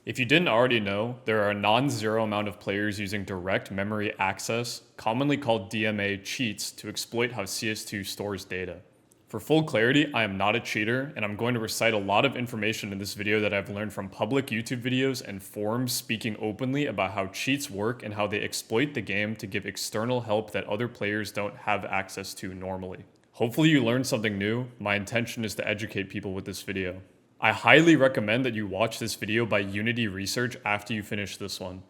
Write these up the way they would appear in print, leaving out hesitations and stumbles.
If you didn't already know, there are a non-zero amount of players using direct memory access, commonly called DMA cheats, to exploit how CS2 stores data. For full clarity, I am not a cheater, and I'm going to recite a lot of information in this video that I've learned from public YouTube videos and forums speaking openly about how cheats work and how they exploit the game to give external help that other players don't have access to normally. Hopefully you learned something new. My intention is to educate people with this video. I highly recommend that you watch this video by Unity Research after you finish this one.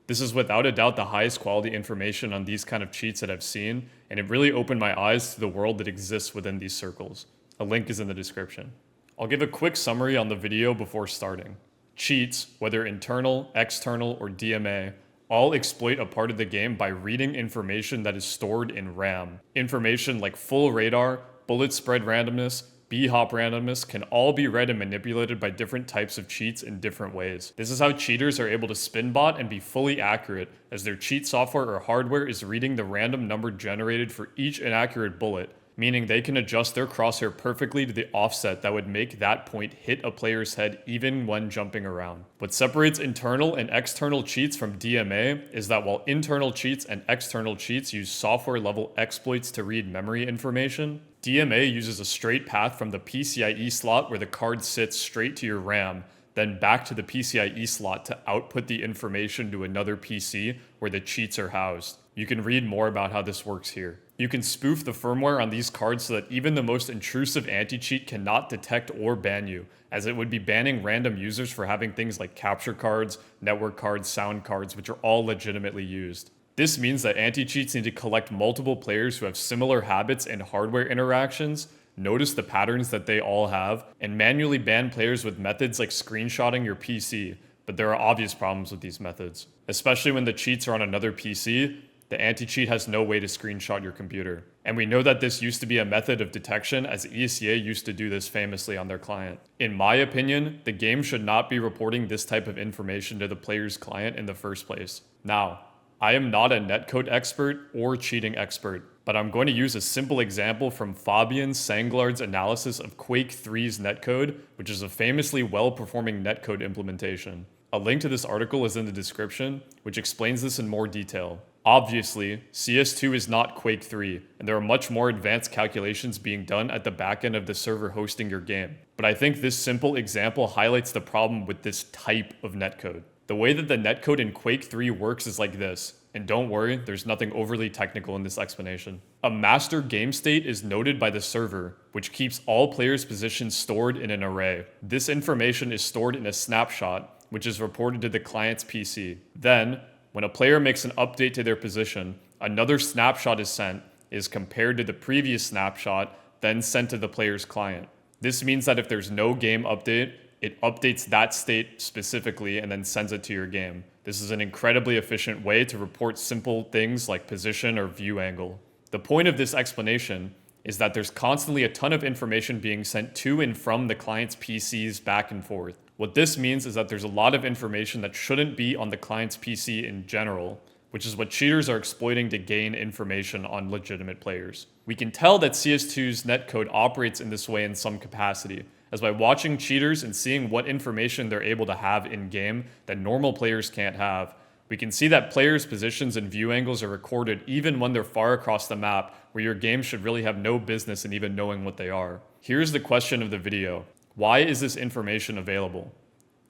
This is without a doubt the highest quality information on these kind of cheats that I've seen, and it really opened my eyes to the world that exists within these circles. A link is in the description. I'll give a quick summary on the video before starting. Cheats, whether internal, external, or DMA, all exploit a part of the game by reading information that is stored in RAM. Information like full radar, bullet spread randomness, B-hop randomness can all be read and manipulated by different types of cheats in different ways. This is how cheaters are able to spin bot and be fully accurate, as their cheat software or hardware is reading the random number generated for each inaccurate bullet, meaning they can adjust their crosshair perfectly to the offset that would make that point hit a player's head even when jumping around. What separates internal and external cheats from DMA is that while internal cheats and external cheats use software level exploits to read memory information, DMA uses a straight path from the PCIe slot where the card sits straight to your RAM, then back to the PCIe slot to output the information to another PC where the cheats are housed. You can read more about how this works here. You can spoof the firmware on these cards so that even the most intrusive anti-cheat cannot detect or ban you, as it would be banning random users for having things like capture cards, network cards, sound cards, which are all legitimately used. This means that anti-cheats need to collect multiple players who have similar habits and hardware interactions, notice the patterns that they all have, and manually ban players with methods like screenshotting your PC, but there are obvious problems with these methods. Especially when the cheats are on another PC, the anti-cheat has no way to screenshot your computer. And we know that this used to be a method of detection, as ECA used to do this famously on their client. In my opinion, the game should not be reporting this type of information to the player's client in the first place. Now, I am not a netcode expert or cheating expert, but I'm going to use a simple example from Fabian Sanglard's analysis of Quake 3's netcode, which is a famously well-performing netcode implementation. A link to this article is in the description, which explains this in more detail. Obviously, CS2 is not Quake 3, and there are much more advanced calculations being done at the back end of the server hosting your game. But I think this simple example highlights the problem with this type of netcode. The way that the netcode in Quake 3 works is like this, and don't worry, there's nothing overly technical in this explanation. A master game state is noted by the server, which keeps all players' positions stored in an array. This information is stored in a snapshot, which is reported to the client's PC. Then, when a player makes an update to their position, another snapshot is compared to the previous snapshot, then sent to the player's client. This means that if there's no game update, it updates that state specifically and then sends it to your game. This is an incredibly efficient way to report simple things like position or view angle. The point of this explanation is that there's constantly a ton of information being sent to and from the client's PCs back and forth. What this means is that there's a lot of information that shouldn't be on the client's PC in general, which is what cheaters are exploiting to gain information on legitimate players. We can tell that CS2's netcode operates in this way in some capacity, as by watching cheaters and seeing what information they're able to have in-game that normal players can't have, we can see that players' positions and view angles are recorded even when they're far across the map, where your game should really have no business in even knowing what they are. Here's the question of the video. Why is this information available?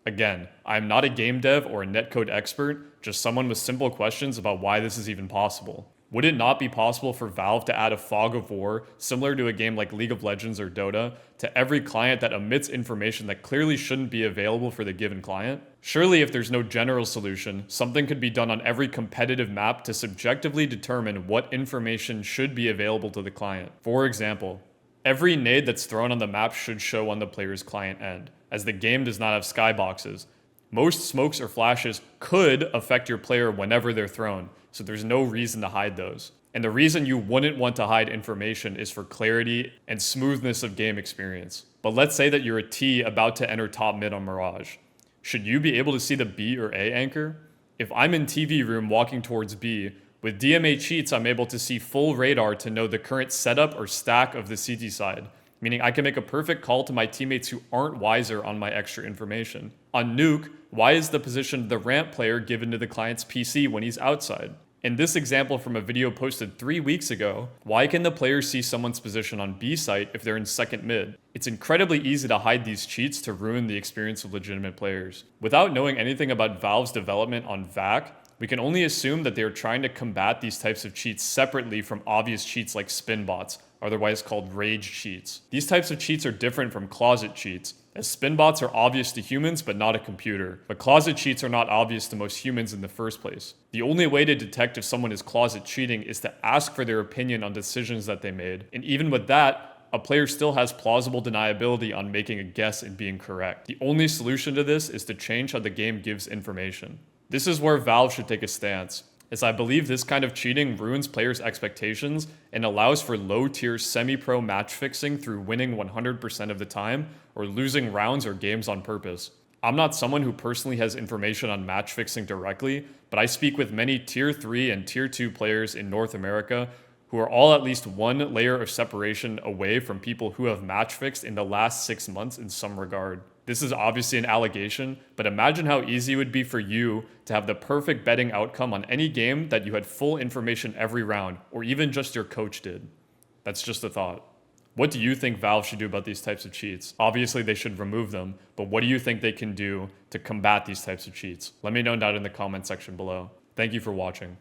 Again, I'm not a game dev or a netcode expert, just someone with simple questions about why this is even possible. Would it not be possible for Valve to add a fog of war, similar to a game like League of Legends or Dota, to every client that emits information that clearly shouldn't be available for the given client? Surely if there's no general solution, something could be done on every competitive map to subjectively determine what information should be available to the client. For example, every nade that's thrown on the map should show on the player's client end, as the game does not have skyboxes. Most smokes or flashes could affect your player whenever they're thrown, so there's no reason to hide those. And the reason you wouldn't want to hide information is for clarity and smoothness of game experience. But let's say that you're a T about to enter top mid on Mirage. Should you be able to see the B or A anchor? If I'm in TV room walking towards B, with DMA cheats I'm able to see full radar to know the current setup or stack of the CT side, meaning I can make a perfect call to my teammates who aren't wiser on my extra information. On Nuke, why is the position of the ramp player given to the client's PC when he's outside? In this example from a video posted 3 weeks ago, why can the player see someone's position on B site if they're in second mid? It's incredibly easy to hide these cheats to ruin the experience of legitimate players. Without knowing anything about Valve's development on VAC, we can only assume that they are trying to combat these types of cheats separately from obvious cheats like spin bots, otherwise called rage cheats. These types of cheats are different from closet cheats, as spin bots are obvious to humans but not a computer, but closet cheats are not obvious to most humans in the first place. The only way to detect if someone is closet cheating is to ask for their opinion on decisions that they made, and even with that, a player still has plausible deniability on making a guess and being correct. The only solution to this is to change how the game gives information. This is where Valve should take a stance, as I believe this kind of cheating ruins players' expectations and allows for low-tier semi-pro match fixing through winning 100% of the time or losing rounds or games on purpose. I'm not someone who personally has information on match fixing directly, but I speak with many tier 3 and tier 2 players in North America who are all at least one layer of separation away from people who have match fixed in the last 6 months in some regard. This is obviously an allegation, but imagine how easy it would be for you to have the perfect betting outcome on any game that you had full information every round, or even just your coach did. That's just a thought. What do you think Valve should do about these types of cheats? Obviously they should remove them, but what do you think they can do to combat these types of cheats? Let me know down in the comment section below. Thank you for watching.